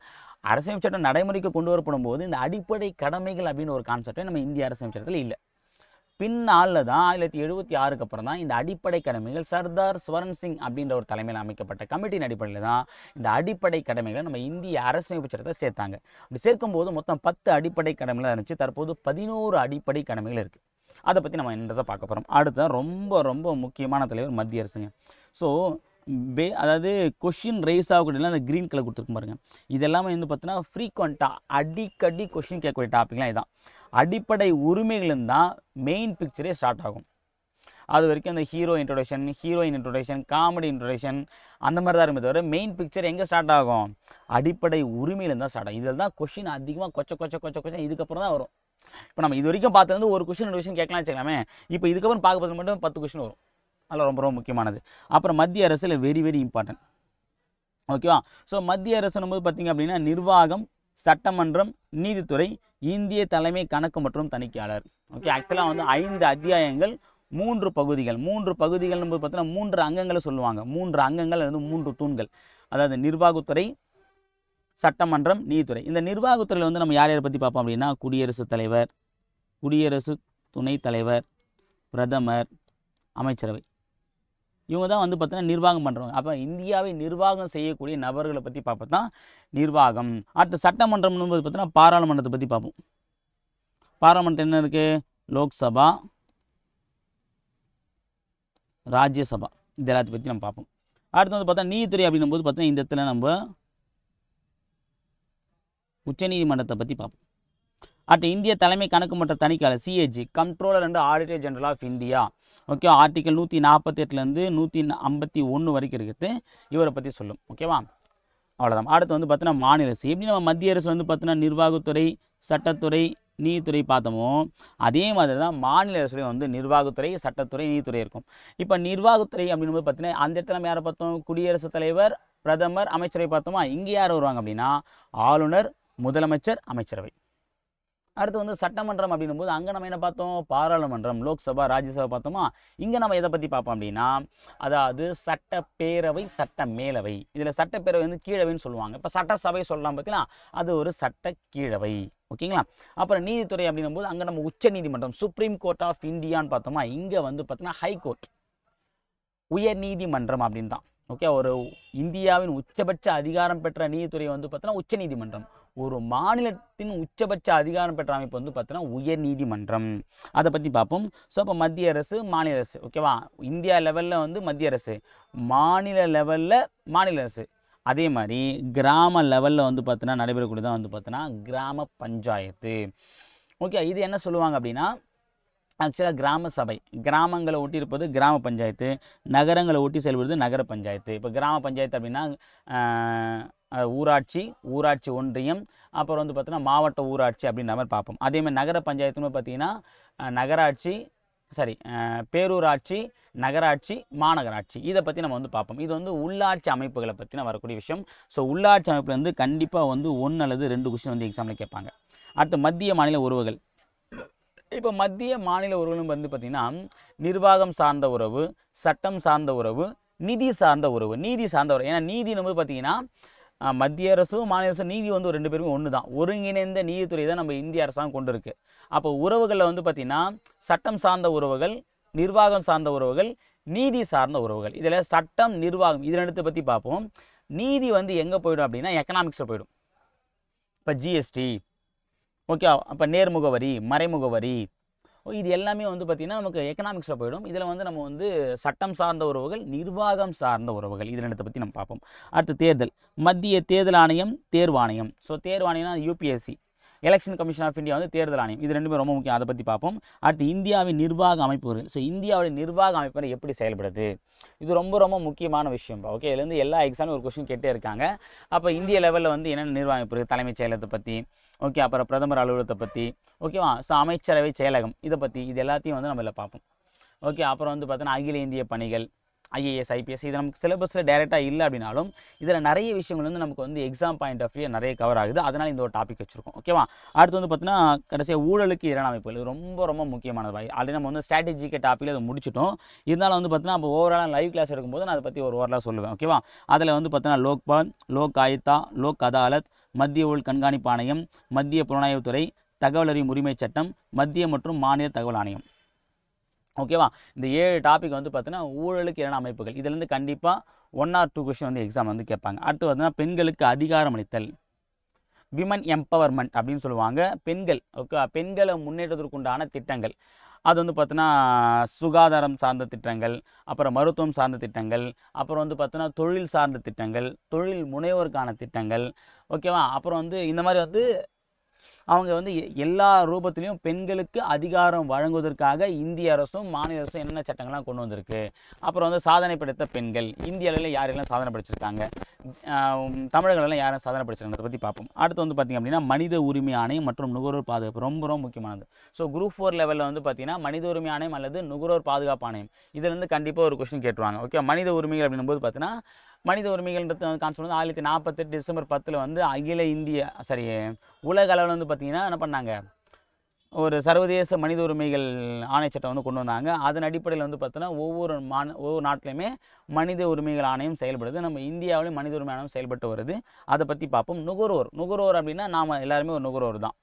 அரசியல் சட்டம் நடைமுறைக்கு கொண்டு வரப்படும் போது இந்த அடிப்படை கடமைகள் அப்படின்னு ஒரு கான்செப்டே நம்ம இந்திய அரசியல் சட்டத்தில் இல்லை. பின்னால் தான் 1976க்கு அப்புறம் தான் இந்த அடிப்படை கடமைகள் சர்தார் ஸ்வரன் சிங் அப்படின்ற ஒரு தலைமையில் அமைக்கப்பட்ட கமிட்டியின் அடிப்படையில் தான் இந்த அடிப்படை கடமைகளை நம்ம இந்திய அரசியலமைப்பு சட்டத்தை சேர்த்தாங்க. அப்படி சேர்க்கும்போது மொத்தம் 10 அடிப்படை கடமைகள் இருந்துச்சு. தற்போது 11 அடிப்படை கடமைகள் இருக்குது. அதை பற்றி நம்ம என்னதை பார்க்க போகிறோம். அடுத்த ரொம்ப ரொம்ப முக்கியமான தலைவர் மத்திய அரசுங்க. ஸோ அதாவது கொஷின் ரைஸ் ஆகக்கூடிய அந்த க்ரீன் கலர் கொடுத்துருக்கு பாருங்க, இதெல்லாமே வந்து பார்த்தீங்கன்னா ஃப்ரீக்வெண்ட்டாக அடிக்கடி கொஷின் கேட்கக்கூடிய டாப்பிக்லாம் இதுதான். அடிப்படை உரிமைகளும் தான் மெயின் பிக்சரே ஸ்டார்ட் ஆகும். அது வரைக்கும் அந்த hero introduction, heroine introduction, comedy introduction அந்த மாதிரி தான் இருக்குமே தவிர மெயின் பிக்சர் எங்கே ஸ்டார்ட் ஆகும், அடிப்படை உரிமையிலேருந்து தான் ஸ்டார்ட் ஆகும். இதில் தான் கொஷின் அதிகமாக கொச்ச இதுக்கப்புறம் தான் வரும். இப்போ நம்ம இது வரைக்கும் பார்த்தது வந்து ஒரு கொஷின் 2 கொஷின் கேட்கலாம் வச்சுக்கலாமே. இப்போ இதுக்கப்புறம் பார்க்க போகிறது மட்டும் 10 கொஷின் வரும். அதெல்லாம் ரொம்ப ரொம்ப முக்கியமானது. அப்புறம் மத்திய அரசில் வெரி வெரி இம்பார்ட்டன்ட். ஓகேவா? ஸோ மத்திய அரசுன்னு போது பார்த்திங்க அப்படின்னா நிர்வாகம், சட்டமன்றம், நீதித்துறை, இந்திய தலைமை கணக்கு மற்றும் தணிக்கையாளர். ஓகே, ஆக்சுவலாக வந்து 5 அத்தியாயங்கள் 3 பகுதிகள். 3 பகுதிகள் போது பார்த்தீங்கன்னா 3 அங்கங்களை சொல்லுவாங்க. 3 அங்கங்கள் வந்து 3 தூண்கள். அதாவது நிர்வாகத்துறை, சட்டமன்றம், நீதித்துறை. இந்த நிர்வாகத்துறையில் வந்து நம்ம யார் யாரை பற்றி பார்ப்போம் அப்படின்னா குடியரசுத் தலைவர், குடியரசு துணைத் தலைவர், பிரதமர், அமைச்சரவை. இவங்க தான் வந்து பார்த்தீங்கன்னா நிர்வாகம் பண்ணுறவங்க. அப்போ இந்தியாவை நிர்வாகம் செய்யக்கூடிய நபர்களை பற்றி பார்ப்போம் தான் நிர்வாகம். அடுத்த சட்டமன்றம்னு போது பார்த்தீங்கன்னா பாராளுமன்றத்தை பற்றி பார்ப்போம். பாராளுமன்றம் என்ன இருக்குது, லோக்சபா, ராஜ்யசபா, இது எல்லாத்தையும் பற்றி நம்ம பார்ப்போம். அடுத்து வந்து பார்த்தா நீதித்துறை அப்படின்னும் போது பார்த்தீங்கன்னா இந்த இடத்துல நம்ம உச்சநீதிமன்றத்தை பற்றி பார்ப்போம். அடுத்து இந்திய தலைமை கணக்கு மற்றும் தணிக்கையாளர் CAG, controller and auditor general of India. Okay, article 148லேருந்து 151 வரைக்கும் இருக்குது. இவரை பற்றி சொல்லும். ஓகேவா? அவ்வளோதான். அடுத்து வந்து பார்த்தீங்கன்னா மாநில அரசு. எப்படி நம்ம மத்திய அரசு வந்து பார்த்தீங்கன்னா நிர்வாகத்துறை, சட்டத்துறை, நீதித்துறை பார்த்தோமோ அதே மாதிரி தான் மாநில அரசுலையும் வந்து நிர்வாகத்துறை, சட்டத்துறை, நீதித்துறை இருக்கும். இப்போ நிர்வாகத்துறை அப்படின்னு போது பார்த்தீங்கன்னா அந்த இடத்துல நம்ம யாரை பார்த்தோம், குடியரசுத் தலைவர், பிரதமர், அமைச்சரவை பார்த்தோமா. இங்கே யார் வருவாங்க அப்படின்னா ஆளுநர், முதலமைச்சர், அமைச்சரவை. அடுத்து வந்து சட்டமன்றம் அப்படின்னும்போது அங்கே நம்ம என்ன பார்த்தோம், பாராளுமன்றம், லோக்சபா, ராஜ்யசபா பார்த்தோமா. இங்கே நம்ம எதை பற்றி பார்ப்போம் அப்படின்னா, அதாவது சட்டப்பேரவை, சட்ட மேலவை. இதில் சட்டப்பேரவை வந்து கீழவைன்னு சொல்லுவாங்க. இப்போ சட்டசபை சொல்லலாம் பார்த்தீங்களா, அது ஒரு சட்ட கீழவை. ஓகேங்களா. அப்புறம் நீதித்துறை அப்படின்னும் போது அங்கே நம்ம உச்ச நீதிமன்றம், சுப்ரீம் கோர்ட் ஆஃப் இந்தியான்னு பார்த்தோமா. இங்கே வந்து பார்த்தீங்கன்னா ஹை கோர்ட், உயர் நீதிமன்றம் அப்படின்னு தான். ஓகே, ஒரு இந்தியாவின் உச்சபட்ச அதிகாரம் பெற்ற நீதித்துறை வந்து பார்த்தீங்கன்னா உச்ச நீதிமன்றம். ஒரு மாநிலத்தின் உச்சபட்ச அதிகாரம் பெற்ற அமைப்பு வந்து பார்த்தீங்கன்னா உயர் நீதிமன்றம். அதை பற்றி பார்ப்போம். ஸோ அப்போ மத்திய அரசு, மாநில அரசு. ஓகேவா, இந்தியா லெவலில் வந்து மத்திய அரசு, மாநில லெவலில் மாநில அரசு. அதே மாதிரி கிராம லெவலில் வந்து பார்த்தீங்கன்னா நடைபெறக்கூடியதான் வந்து பார்த்தீங்கன்னா கிராம பஞ்சாயத்து. ஓகே, இது என்ன சொல்லுவாங்க அப்படின்னா, ஆக்சுவலாக கிராம சபை, கிராமங்களை ஒட்டி இருப்பது கிராம பஞ்சாயத்து, நகரங்களை ஒட்டி செயல்படுவது நகர பஞ்சாயத்து. இப்போ கிராம பஞ்சாயத்து அப்படின்னா ஊராட்சி, ஊராட்சி ஒன்றியம், அப்புறம் வந்து பார்த்தீங்கன்னா மாவட்ட ஊராட்சி அப்படின்ற மாதிரி பார்ப்போம். அதேமாதிரி நகர பஞ்சாயத்துன்னு பார்த்தீங்கன்னா நகராட்சி, பேரூராட்சி, நகராட்சி, மாநகராட்சி. இதை பற்றி நம்ம வந்து பார்ப்போம். இது வந்து உள்ளாட்சி அமைப்புகளை பற்றின வரக்கூடிய விஷயம். ஸோ உள்ளாட்சி அமைப்பில் வந்து கண்டிப்பாக வந்து 1 அல்லது 2 கொஸ்டின் வந்து எக்ஸாமில் கேட்பாங்க. அடுத்து மத்திய மாநில உறவுகள். இப்போ மத்திய மாநில உறவுகளும் வந்து பார்த்திங்கன்னா நிர்வாகம் சார்ந்த உறவு, சட்டம் சார்ந்த உறவு, நிதி சார்ந்த உறவு. நீதி சார்ந்த உறவு, ஏன்னா நீதி நம்ம பார்த்திங்கன்னா மத்திய அரசும் மாநில அரசும் நீதி வந்து 2 பேருமே ஒன்று தான். ஒருங்கிணைந்த நீதித்துறை தான் நம்ம இந்திய அரசாங்கம் கொண்டு இருக்குது. அப்போ உறவுகளில் வந்து பார்த்திங்கன்னா சட்டம் சார்ந்த உறவுகள், நிர்வாகம் சார்ந்த உறவுகள், நீதி சார்ந்த உறவுகள். இதில் சட்டம், நிர்வாகம் இது 2 பற்றி பார்ப்போம். நீதி வந்து எங்கே போயிடும் அப்படின்னா எக்கனாமிக்ஸில் போயிடும். இப்போ ஜிஎஸ்டி, ஓகே, அப்போ நேர்முகவரி, மறைமுகவரி, இது எல்லாமே வந்து பார்த்திங்கன்னா நமக்கு எக்கனாமிக்ஸில் போயிடும். இதில் வந்து நம்ம வந்து சட்டம் சார்ந்த உறவுகள், நிர்வாகம் சார்ந்த உறவுகள், இது 2 பற்றி நம்ம பார்ப்போம். அடுத்து தேர்தல், மத்திய தேர்தல் ஆணையம், தேர்வாணையம். ஸோ தேர்வாணையம்னா UPSC, election commission of India வந்து தேர்தல் ஆணையம். இது 2மே ரொம்ப முக்கியம், அதை பற்றி பார்ப்போம். அடுத்து இந்தியாவின் நிர்வாக அமைப்புகள். ஸோ இந்தியாவுடைய நிர்வாக அமைப்பு எப்படி செயல்படுது, இது ரொம்ப ரொம்ப முக்கியமான விஷயம். ஓகே, இதுலேருந்து எல்லா எக்ஸாமும் ஒரு கொஸ்டின் கேட்டே இருக்காங்க. அப்போ இந்திய லெவலில் வந்து என்னென்ன நிர்வாக அமைப்பு இருக்குது, தலைமைச் செயலகத்தை பற்றி, ஓகே, அப்புறம் பிரதமர் அலுவலகத்தை பற்றி, ஓகேவா, ஸோ அமைச்சரவை செயலகம் இதை பற்றி, இது எல்லாத்தையும் வந்து நம்ம இதில் பார்ப்போம். ஓகே, அப்புறம் வந்து பார்த்தோன்னா அகில இந்திய பணிகள், ஐஏஎஸ், ஐபிஎஸ், இது நமக்கு சிலபஸில் டைரெக்டாக இல்லை அப்படின்னாலும் இதில் நிறைய விஷயங்கள் வந்து நமக்கு வந்து எக்ஸாம் பாயிண்ட் ஆஃப் வியூ நிறைய கவர் ஆகுது. அதனால் இந்த ஒரு டாபிக் வச்சுருக்கோம். ஓகேவா. அடுத்து வந்து பார்த்தீங்கன்னா கடைசியாக ஊழலுக்கு எதிரான அமைப்புகள், இது ரொம்ப ரொம்ப முக்கியமானது. ஆல்ரெடி நம்ம வந்து ஸ்ட்ராட்டஜிக்கல் டாப்பில் அதை முடிச்சிட்டோம். இருந்தாலும் வந்து பார்த்தீங்கன்னா இப்போ ஓவராலாக லைவ் கிளாஸ் எடுக்கும்போது நான் அதை பற்றி ஒரு ஓவராலாக சொல்லுவேன். ஓகேவா. அதில் வந்து பார்த்தீங்கன்னா லோக்பால், லோக் ஆயுக்தா, லோக் அதாலத், மத்திய ஊழல் கண்காணிப்பு ஆணையம், மத்திய புலனாய்வுத்துறை, தகவல் அறியும் உரிமை சட்டம், மத்திய மற்றும் மாநில தகவல் ஆணையம். ஓகேவா. இந்த 7 டாபிக் வந்து பார்த்தீங்கன்னா ஊழலுக்கு எதிரான அமைப்புகள். இதுலேருந்து கண்டிப்பாக 1 or 2 கொஸ்டின் வந்து எக்ஸாம் வந்து கேட்பாங்க. அடுத்து பார்த்தீங்கன்னா பெண்களுக்கு அதிகாரம் அளித்தல், விமன் எம்பவர்மெண்ட் அப்படின்னு சொல்லுவாங்க. பெண்கள், ஓகே, பெண்களை முன்னேற்றத்திற்கு உண்டான திட்டங்கள். அது வந்து பார்த்தீங்கன்னா சுகாதாரம் சார்ந்த திட்டங்கள், அப்புறம் மருத்துவம் சார்ந்த திட்டங்கள், அப்புறம் வந்து பார்த்தீங்கன்னா தொழில் சார்ந்த திட்டங்கள், தொழில் முனைவோருக்கான திட்டங்கள். ஓகேவா. அப்புறம் வந்து இந்த மாதிரி வந்து அவங்க வந்து எல்லா ரூபத்திலையும் பெண்களுக்கு அதிகாரம் வழங்குவதற்காக இந்திய அரசும் மாநில அரசும் என்னென்ன சட்டங்கள்லாம் கொண்டு வந்திருக்கு. அப்புறம் வந்து சாதனை படைத்த பெண்கள், இந்திய அளவில் யாரெல்லாம் சாதனை படிச்சிருக்காங்க, தமிழர்களெல்லாம் யாரும் சாதனை படிச்சிருக்காங்க, அதை பற்றி பார்ப்போம். அடுத்து வந்து பார்த்திங்க அப்படின்னா மனித உரிமை ஆணையம் மற்றும் நுகர்வோர் பாதுகாப்பு, ரொம்ப ரொம்ப முக்கியமானது. ஸோ குரூப் 4 லெவலில் வந்து பார்த்திங்கன்னா மனித உரிமை ஆணையம் அல்லது நுகர்வோர் பாதுகாப்பு ஆணையம், இதுலேருந்து கண்டிப்பாக ஒரு கொஸ்டின் கேட்டுருவாங்க. ஓகே, மனித உரிமைகள் அப்படின்னும்போது பார்த்தீங்கன்னா மனித உரிமைகள்ன்றது கான்செப்ட் வந்து 1948 டிசம்பர் 10 வந்து அகில இந்திய உலக அளவில் வந்து பார்த்திங்கன்னா என்ன பண்ணாங்க, ஒரு சர்வதேச மனித உரிமைகள் ஆணையச்சட்டம் வந்து கொண்டு வந்தாங்க. அதன் அடிப்படையில் வந்து பார்த்தோன்னா ஒவ்வொரு நாட்டிலையுமே மனித உரிமைகள் ஆணையம் செயல்படுது. நம்ம இந்தியாவிலையும் மனித உரிமை ஆணையம் செயல்பட்டு வருது. அதை பற்றி பார்ப்போம். நுகர்வோர் அப்படின்னா நாம் எல்லாருமே ஒரு நுகர்வோர் தான்.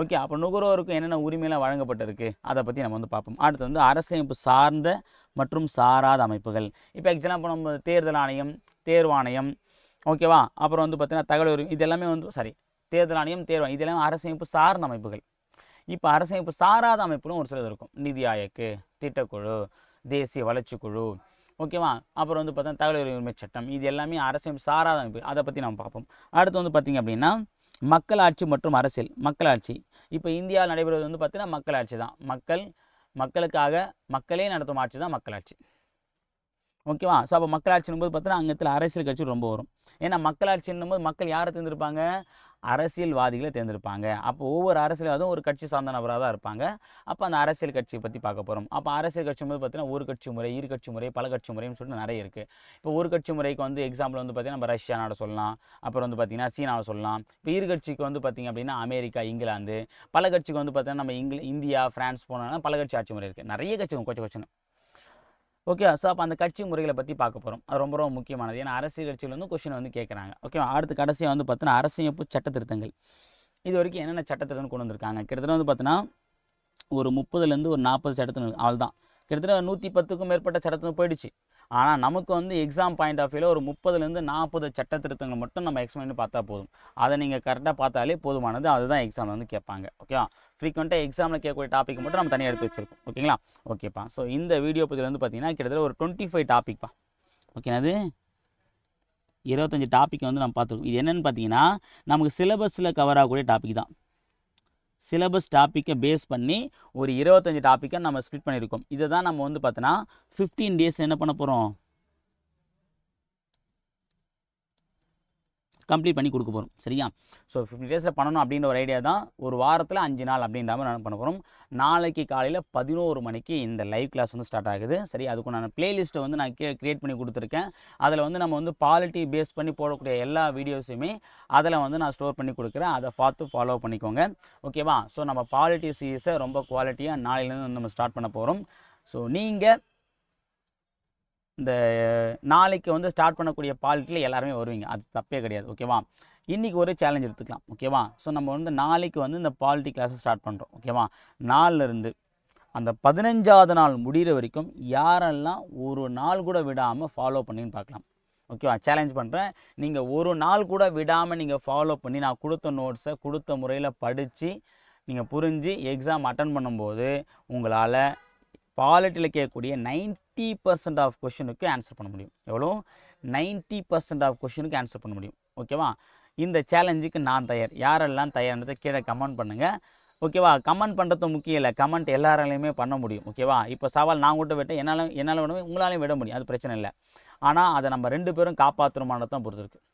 ஓகே, அப்போ நுகர்வோருக்கு என்னென்ன உரிமையெல்லாம் வழங்கப்பட்டிருக்கு அதை பற்றி நம்ம வந்து பார்ப்போம். அடுத்து வந்து அரசமைப்பு சார்ந்த மற்றும் சாராத அமைப்புகள். இப்போ எக்ஸாம்பிள் நம்ம தேர்தல் ஆணையம், தேர்வாணையம், ஓகேவா, அப்புறம் வந்து பார்த்தீங்கன்னா தகவல் உரிமை, இது எல்லாமே வந்து தேர்தல் ஆணையம், தேர்வாணையம், இதெல்லாம் அரசமைப்பு சார்ந்த அமைப்புகள். இப்போ அரசமைப்பு சாராத அமைப்புகளும் ஒரு சிலது இருக்கும். நிதி ஆயோக், திட்டக்குழு, தேசிய வளர்ச்சிக்குழு, ஓகேவா, அப்புறம் வந்து பார்த்தீங்கன்னா தகவல் உரிமை சட்டம், இது எல்லாமே அரசமைப்பு சாராத அமைப்பு. அதை பற்றி நம்ம பார்ப்போம். அடுத்து வந்து பார்த்திங்க அப்படின்னா மக்களாட்சி மற்றும் அரசியல். மக்களாட்சி இப்போ இந்தியாவில் நடைபெறுவது வந்து பார்த்தீங்கன்னா மக்களாட்சி தான். மக்களுக்காக மக்களே நடத்தும் ஆட்சி தான் மக்களாட்சி. ஓகேவா. ஸோ அப்போ மக்களாட்சின்னும் போது பார்த்தீங்கன்னா அங்கத்தில் அரசியல் கட்சி ரொம்ப வரும். ஏன்னா மக்களாட்சின்னும் போது மக்கள் யாரை தேர்ந்தெடுப்பாங்க, அரசியல்வாதிகளை தேர்ந்தெடுப்பாங்க. அப்போ ஒவ்வொரு அரசியல்வாதியும் ஒரு கட்சி சார்ந்த நபராக தான் இருப்பாங்க. அப்போ அந்த அரசியல் கட்சியை பற்றி பார்க்க போகிறோம். அப்போ அரசியல் கட்சி போது பார்த்தீங்கன்னா ஒரு கட்சி முறை, இரு கட்சி முறை, பல கட்சி முறைன்னு சொல்லிட்டு நிறைய இருக்குது. இப்போ ஒரு கட்சி முறைக்கு வந்து எக்ஸாம்பிள் வந்து பார்த்திங்கன்னா நம்ம ரஷ்யா நாடு சொல்லலாம், அப்புறம் வந்து பார்த்திங்கன்னா சீனாவை சொல்லலாம். இப்போ இரு கட்சிக்கு வந்து பார்த்திங்க அப்படின்னா அமெரிக்கா, இங்கிலாந்து, பல கட்சிக்கு வந்து பார்த்திங்கன்னா நம்ம இந்தியா, ஃப்ரான்ஸ் போனோம்னா பல கட்சி ஆட்சி முறை இருக்குது. நிறைய கட்சி கொச்சன்னு. ஓகே, ஸோ அப்போ அந்த கட்சி முறைகளை பற்றி பார்க்க போகிறோம். அது ரொம்ப ரொம்ப முக்கியமானது. ஏன்னா அரசியல் கட்சியில் வந்து கொஸ்டின் வந்து கேட்குறாங்க. ஓகே, அடுத்து கடைசியாக வந்து பார்த்தீங்கன்னா அரசியமைப்பு சட்ட திருத்தங்கள். இது வரைக்கும் என்னென்ன சட்ட திருத்தம் கொண்டு வந்திருக்காங்க? கிட்டத்தட்ட வந்து பார்த்தீங்கன்னா ஒரு 30லேருந்து ஒரு 40 சட்டத்திட்டங்கள் அவ்வளோதான். கிட்டத்தட்ட 110க்கும் மேற்பட்ட சட்டத்திட்டம் போயிடுச்சு. ஆனால் நமக்கு வந்து எக்ஸாம் பாயிண்ட் ஆஃப் வியூவில் ஒரு 30லேருந்து 40 சட்ட திருத்தங்கள் மட்டும் நம்ம எக்ஸ்பிளைன் பண்ணி பார்த்தா போதும். அதை நீங்கள் கரெக்டாக பார்த்தாலே போதுமானது. அதுதான் எக்ஸாமில் வந்து கேட்பாங்க. ஓகேவா? ஃப்ரீக்வெண்ட்டாக எக்ஸாமில் கேட்கக்கூடிய டாபிக் மட்டும் நம்ம தனியாக எடுத்து வச்சுருக்கோம். ஓகேங்களா? ஓகேப்பா. ஸோ இந்த வீடியோ பதில் வந்து பார்த்தீங்கன்னா கிட்டத்தட்ட ஒரு 25 டாபிக்ப்பா. ஓகேனாது 25 டாபிக் வந்து நம்ம பார்த்துருக்கோம். இது என்னென்னு பார்த்தீங்கன்னா நமக்கு சிலபஸில் கவர் ஆகக்கூடிய டாபிக் தான். சிலபஸ் டாப்பிக்கை பேஸ் பண்ணி ஒரு 25 டாப்பிக்கை நம்ம ஸ்ப்ளிட் பண்ணியிருக்கோம். இதை தான் நம்ம வந்து பார்த்தோன்னா 15 டேஸ் என்ன பண்ண போகிறோம்? கம்ப்ளீட் பண்ணி கொடுக்க போகிறோம். சரியா? ஸோ 15 டேஸில் பண்ணணும் அப்படின்ற ஒரு ஐடியா தான். ஒரு வாரத்தில் 5 நாள் அப்படின்ற மாதிரி நான் பண்ண போகிறோம். நாளைக்கு காலையில் 11 மணிக்கு இந்த லைவ் கிளாஸ் வந்து ஸ்டார்ட் ஆகுது. சரி, அதுக்கு நான் பிளேலிஸ்ட்டை வந்து நான் கிரியேட் பண்ணி கொடுத்துருக்கேன். அதில் வந்து நம்ம வந்து பாலிட்டி பேஸ் பண்ணி போடக்கூடிய எல்லா வீடியோஸுமே அதில் வந்து நான் ஸ்டோர் பண்ணி கொடுக்குறேன். அதை பார்த்து ஃபாலோ பண்ணிக்கோங்க. ஓகேவா? ஸோ நம்ம பாலிட்டி சீரீஸை ரொம்ப குவாலிட்டியாக நாளையிலேருந்து நம்ம ஸ்டார்ட் பண்ண போகிறோம். ஸோ நீங்கள் இந்த நாளைக்கு வந்து ஸ்டார்ட் பண்ணக்கூடிய பாலிட்டியில் எல்லாருமே வருவீங்க. அது தப்பே கிடையாது. ஓகேவா? இன்றைக்கி ஒரு சேலஞ்ச் எடுத்துக்கலாம். ஓகேவா? ஸோ நம்ம வந்து நாளைக்கு வந்து இந்த பாலிட்டி கிளாஸை ஸ்டார்ட் பண்ணுறோம். ஓகேவா? நாளிலிருந்து அந்த 15வது நாள் முடிகிற வரைக்கும் யாரெல்லாம் ஒரு நாள் கூட விடாமல் ஃபாலோ பண்ணின்னு பார்க்கலாம். ஓகேவா? சேலஞ்ச் பண்ணுறேன். நீங்கள் ஒரு நாள் கூட விடாமல் நீங்கள் ஃபாலோ பண்ணி நான் கொடுத்த நோட்ஸை கொடுத்த முறையில் படித்து நீங்கள் புரிஞ்சு எக்ஸாம் அட்டன் பண்ணும்போது உங்களால் பாலிட்டியில் கேட்கக்கூடிய 90% ஆஃப் கொஷனுக்கு ஆன்சர் பண்ண முடியும். எவ்வளோ? 90% ஆஃப் கொஷனுக்கு ஆன்சர் பண்ண முடியும். ஓகேவா? இந்த சேலஞ்சுக்கு நான் தயார். யாரெல்லாம் தயார்ன்றதை கீழே கமெண்ட் பண்ணுங்கள். ஓகேவா? கமெண்ட் பண்ணுறது முக்கியம் இல்லை. கமெண்ட் எல்லாராலையுமே பண்ண முடியும். ஓகேவா? இப்போ சவால் நான் கூட விட்டு என்னால் விட உங்களாலையும் விட முடியும். அது பிரச்சனை இல்லை. ஆனால் அதை நம்ம 2 பேரும் காப்பாற்றணுமானது தான் பொறுத்து இருக்குது.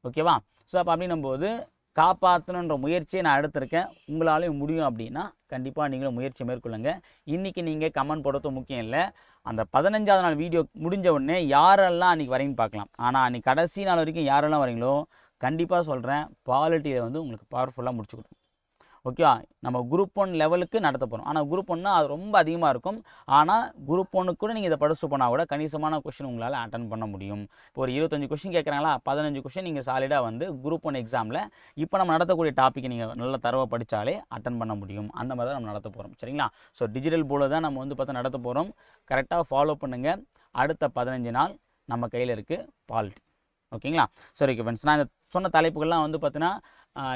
ஓகேவா? ஸோ அப்போ அப்படின்னும்போது காப்பாற்றணுன்ற முயற்சியை நான் எடுத்திருக்கேன். உங்களாலையும் முடியும் அப்படின்னா கண்டிப்பாக நீங்களும் முயற்சி மேற்கொள்ளுங்க. இன்றைக்கி நீங்கள் கமெண்ட் போடுறது முக்கியம் இல்லை. அந்த 15வது நாள் வீடியோ முடிஞ்ச உடனே யாரெல்லாம் அன்றைக்கி வரீங்கன்னு பார்க்கலாம். ஆனால் அன்றைக்கி கடைசி நாள் வரைக்கும் யாரெல்லாம் வரீங்களோ கண்டிப்பாக சொல்கிறேன் பாலிட்டியில் வந்து உங்களுக்கு பவர்ஃபுல்லாக முடிச்சு கொடுக்கும். ஓகேவா? நம்ம குரூப் 1 லெவலுக்கு நடத்த போகிறோம். ஆனால் குரூப் 1னா அது ரொம்ப அதிகமாக இருக்கும். ஆனால் குரூப் 1க்கு கூட நீங்கள் இதை படிச்சுட்டு போனால் கூட கணிசமான கொஷின் உங்களால் அட்டன் பண்ண முடியும். இப்போ ஒரு 25 கொஷின் கேட்குறாங்களா, 15 கொஷின் நீங்கள் சாலிடாக வந்து குரூப் 1 எக்ஸாமில் இப்போ நம்ம நடத்தக்கூடிய டாப்பிக்கை நீங்கள் நல்ல தரவை படித்தாலே அட்டன் பண்ண முடியும். அந்த மாதிரி தான் நம்ம நடத்த போகிறோம். சரிங்களா? ஸோ டிஜிட்டல் போர்டில் தான் நம்ம வந்து பார்த்தா நடத்த போகிறோம். கரெக்டாக ஃபாலோ பண்ணுங்கள். அடுத்த 15 நாள் நம்ம கையில் இருக்குது பாலிட்டி. ஓகேங்களா? சரி ஓகே ஃப்ரெண்ட்ஸ், நான் இந்த சொன்ன தலைப்புகள்லாம் வந்து பார்த்தீங்கன்னா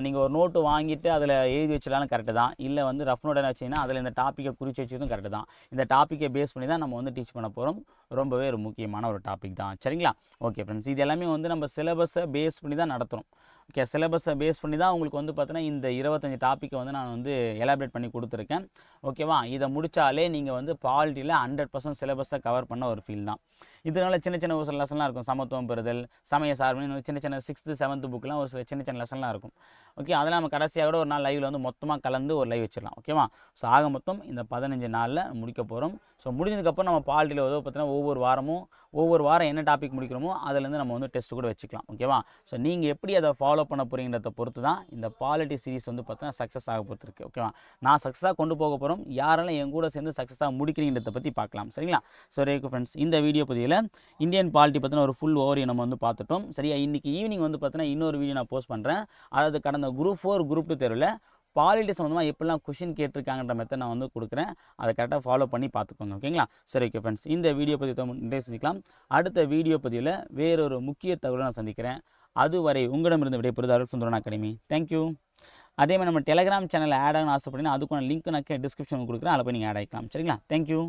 நீங்கள் ஒரு நோட்டு வாங்கிட்டு அதில் எழுதி வச்சிடலாலும் கரெக்டு தான். இல்லை வந்து ரஃப் நோட் வச்சிங்கன்னா அதில் இந்த டாப்பிக்கை குறித்து வச்சதும் கரெக்டு தான். இந்த டாப்பிக்கை பேஸ் பண்ணி தான் நம்ம வந்து டீச் பண்ண போகிறோம். ரொம்பவே ஒரு முக்கியமான ஒரு டாபிக் தான். சரிங்களா? ஓகே ஃப்ரெண்ட்ஸ், இது எல்லாமே வந்து நம்ம சிலபஸை பேஸ் பண்ணி தான் நடத்துகிறோம். ஓகே, சிலபஸை பேஸ் பண்ணி தான் உங்களுக்கு வந்து பார்த்தீங்கன்னா இந்த 25 டாப்பிக்கை வந்து நான் வந்து எலாபரேட் பண்ணி கொடுத்துருக்கேன். ஓகேவா? இதை முடித்தாலே நீங்கள் வந்து பாலிட்டியில் 100% சிலபஸை கவர் பண்ண ஒரு ஃபீல் தான். இதனால சின்ன சின்ன ஒரு சில லெசன்லாம் இருக்கும். சமத்துவம் பெறுதல், சமய சார்பு, சின்ன சின்ன 6th 7th புக்கெலாம் ஒரு சில சின்ன சின்ன லெசன்லாம் இருக்கும். ஓகே, அதெல்லாம் நம்ம கடைசியாக கூட ஒரு நாள் லைவில் வந்து மொத்தமாக கலந்து ஒரு லைவ் வச்சிடலாம். ஓகேவா? ஸோ ஆக மொத்தம் இந்த 15 நாளில் முடிக்க போகிறோம். ஸோ முடிஞ்சதுக்கப்புறம் நம்ம பாலிட்டியில் பார்த்தீங்கன்னா ஒவ்வொரு வாரம் என்ன டாபிக் முடிக்கிறோமோ அதுலேருந்து நம்ம வந்து டெஸ்ட் கூட வச்சுக்கலாம். ஓகேவா? ஸோ நீங்கள் எப்படி அதை ஃபாலோ பண்ண போகிறீங்கிறத பொறுத்து தான் இந்த பாலிட்டி சீரிஸ் வந்து பார்த்தீங்கன்னா சக்ஸஸ் ஆக பொறுத்து இருக்குது. ஓகேவா? நான் சக்ஸஸாக கொண்டு போக போகிறோம். யாரெல்லாம் என் கூட சேர்ந்து சக்ஸஸாக முடிக்கிறீங்கிறத பற்றி பார்க்கலாம். சரிங்களா? சரி ஃப்ரெண்ட்ஸ், இந்த வீடியோ பதிவில் இந்தியன் பாலிட்டி பற்றின ஒரு ஃபுல் ஓவரியை நம்ம வந்து பார்த்துட்டோம். சரியா? இன்றைக்கி ஈவினிங் வந்து பார்த்தீங்கன்னா இன்னொரு வீடியோ நான் போஸ்ட் பண்ணுறேன். அதாவது கடந்த குரூப் 4 குரூப் 2 தேர்வில் பாலிட்டி சம்மந்தமாக எப்படிலாம் கொஷின் கேட்டிருக்காங்கன்ற மெத்தட் நான் வந்து கொடுக்குறேன். அதை கரெக்டாக ஃபாலோ பண்ணி பார்த்துக்கோங்க. ஓகேங்களா? சரி ஓகே ஃப்ரெண்ட்ஸ், இந்த வீடியோ பதிவு நிறைவு செஞ்சுக்கலாம். அடுத்த வீடியோ பதிவில் வேறொரு முக்கிய தகவலை நான் சந்திக்கிறேன். அதுவரை உங்களிடமிருந்து விடைபெறுவது அருள் சுந்தரன் அகாடமி. தேங்க்யூ. அதே மாதிரி நம்ம டெலிகிராம் சேனலில் ஆட் ஆகணும்னு ஆசைப்பட்டீங்கன்னா அதுக்கான லிங்க் நான் டிஸ்கிரிப்ஷன் கொடுக்குறேன். அதில் போய் நீங்கள் ஆட் ஆகிக்கலாம். சரிங்களா? தேங்க்யூ.